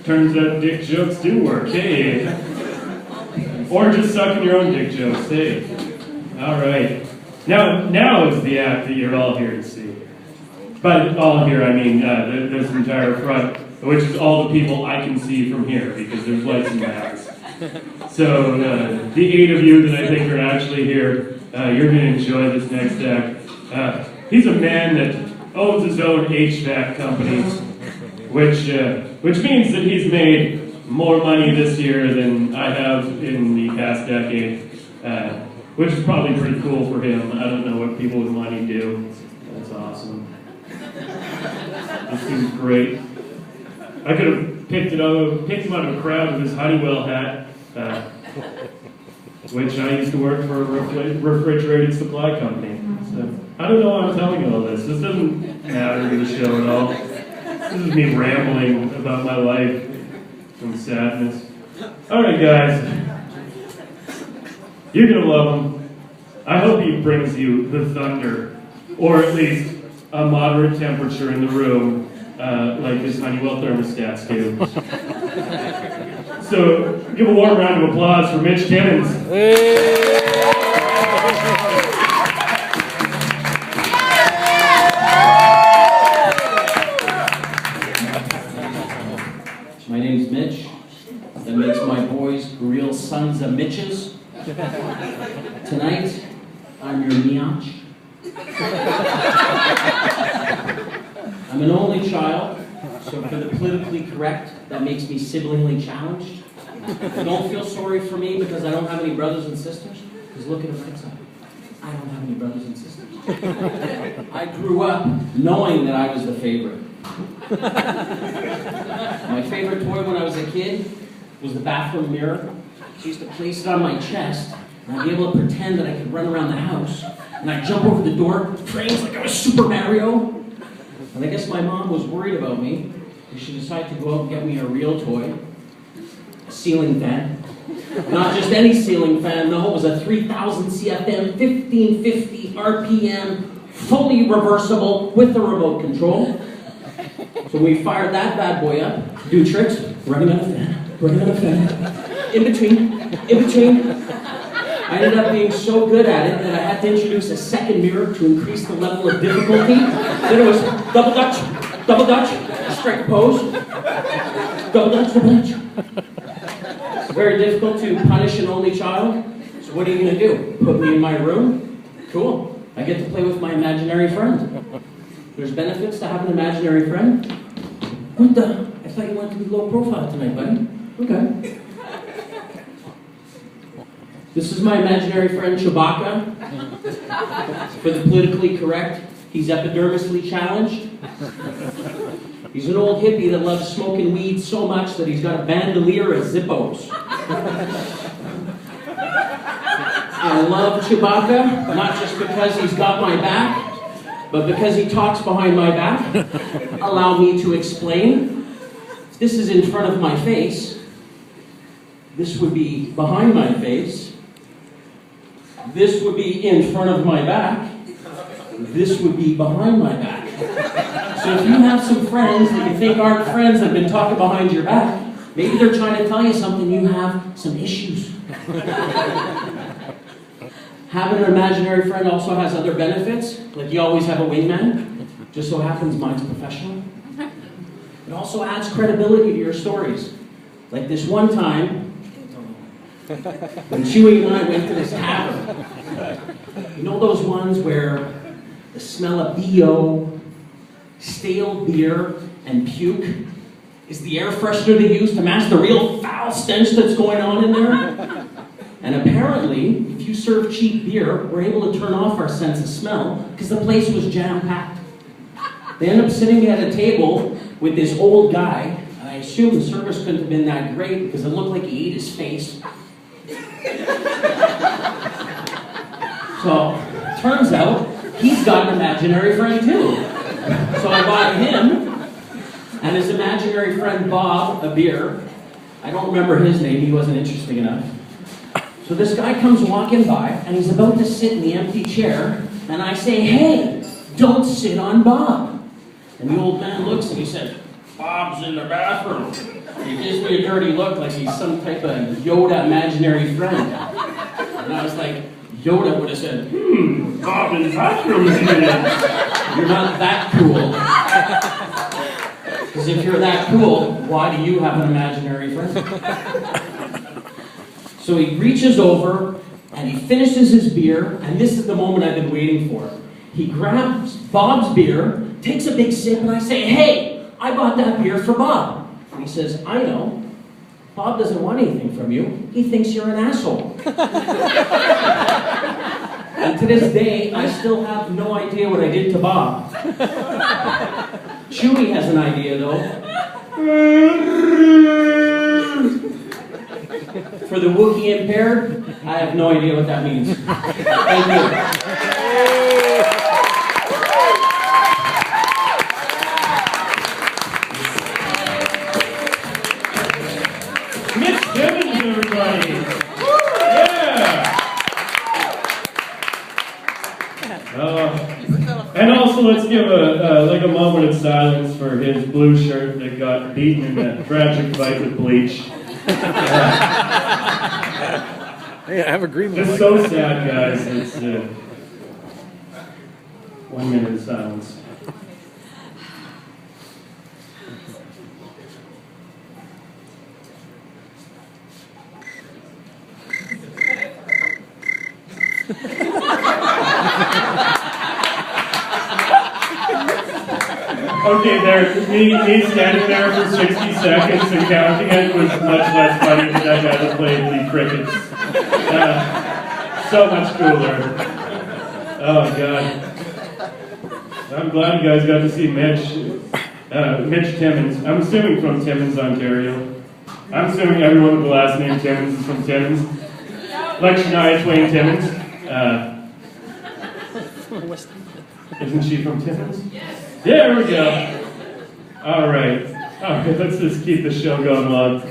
Turns out dick jokes do work, hey. Or just sucking your own dick jokes, hey. All right. Now is the act that you're all here to see. By all here, I mean this entire front, which is all the people I can see from here, because there's lights in my house. So the 8 of you that I think are actually here, you're going to enjoy this next act. He's a man that owns his own HVAC company, which means that he's made more money this year than I have in the past decade, which is probably pretty cool for him. I don't know what people with money do. That's awesome. This seems great. I could have picked him out of a crowd with his Honeywell hat, which I used to work for a refrigerated supply company. So I don't know why I'm telling you all this. This doesn't matter to the show at all. This is me rambling about my life and sadness. All right, guys. You're going to love him. I hope he brings you the thunder, or at least a moderate temperature in the room, like his Honeywell thermostats do. So, give a warm round of applause for Mitch Timmons. My name's Mitch. That makes my boys real sons of Mitches. Tonight, I'm your Miach. I'm an only child, so for the politically correct, that makes me siblingly challenged. Don't feel sorry for me because I don't have any brothers and sisters, because look at the right side. I don't have any brothers and sisters. I grew up knowing that I was the favorite. My favorite toy when I was a kid was the bathroom mirror. I used to place it on my chest, and I'd be able to pretend that I could run around the house, and I'd jump over the door frames like I was Super Mario. And I guess my mom was worried about me, and she decided to go out and get me a real toy, a ceiling fan. Not just any ceiling fan, no, it was a 3000 CFM, 1550 RPM, fully reversible with a remote control. So we fired that bad boy up, do tricks, running on a fan, in between. I ended up being so good at it that I had to introduce a second mirror to increase the level of difficulty. Then it was double dutch, strike pose, double dutch. It's very difficult to punish an only child. So what are you going to do? Put me in my room? Cool. I get to play with my imaginary friend. There's benefits to having an imaginary friend. What the? I thought you wanted to be low profile tonight, buddy. Okay. This is my imaginary friend Chewbacca. For the politically correct, he's epidermically challenged. He's an old hippie that loves smoking weed so much that he's got a bandolier of Zippos. I love Chewbacca, not just because he's got my back, but because he talks behind my back. Allow me to explain. If this is in front of my face, this would be behind my face. This would be in front of my back. This would be behind my back. So if you have some friends that you think aren't friends that have been talking behind your back, maybe they're trying to tell you something, you have some issues. Having an imaginary friend also has other benefits, like you always have a wingman. Just so happens mine's professional. It also adds credibility to your stories. Like this one time, when Chewie and I went to this tavern, you know those ones where the smell of BO, stale beer, and puke is the air freshener they use to mask the real foul stench that's going on in there? And apparently, if you serve cheap beer, we're able to turn off our sense of smell because the place was jam-packed. They end up sitting me at a table with this old guy, and I assume the service couldn't have been that great because it looked like he ate his face. So, turns out, he's got an imaginary friend too. So I bought him and his imaginary friend Bob a beer. I don't remember his name, he wasn't interesting enough. So this guy comes walking by and he's about to sit in the empty chair and I say, "Hey, don't sit on Bob." And the old man looks and he said, Bob's in the bathroom. He gives me a dirty look like he's some type of Yoda imaginary friend. And I was like, Yoda would have said, Bob in the bathroom is in it. you're not that cool. Because if you're that cool, why do you have an imaginary friend? So he reaches over and he finishes his beer, and this is the moment I've been waiting for. He grabs Bob's beer, takes a big sip, and I say, hey, I bought that beer for Bob. And he says, I know. Bob doesn't want anything from you. He thinks you're an asshole. And to this day, I still have no idea what I did to Bob. Chewie has an idea, though. For the Wookiee impaired, I have no idea what that means. Thank you. Mitch Timmons, everybody! Yeah! And also, let's give a moment of silence for his blue shirt that got beaten in that tragic fight with bleach. Hey, I have agreement. It's so sad, guys. It's 1 minute of silence. Okay, me standing there for 60 seconds and counting it was much less funny than that guy that played the crickets. So much cooler. Oh, God. I'm glad you guys got to see Mitch Timmons. I'm assuming from Timmons, Ontario. I'm assuming everyone with the last name Timmons is from Timmons. Like Shania Twain Timmons. Isn't she from Timmons? There we go. All right. Let's just keep the show going along.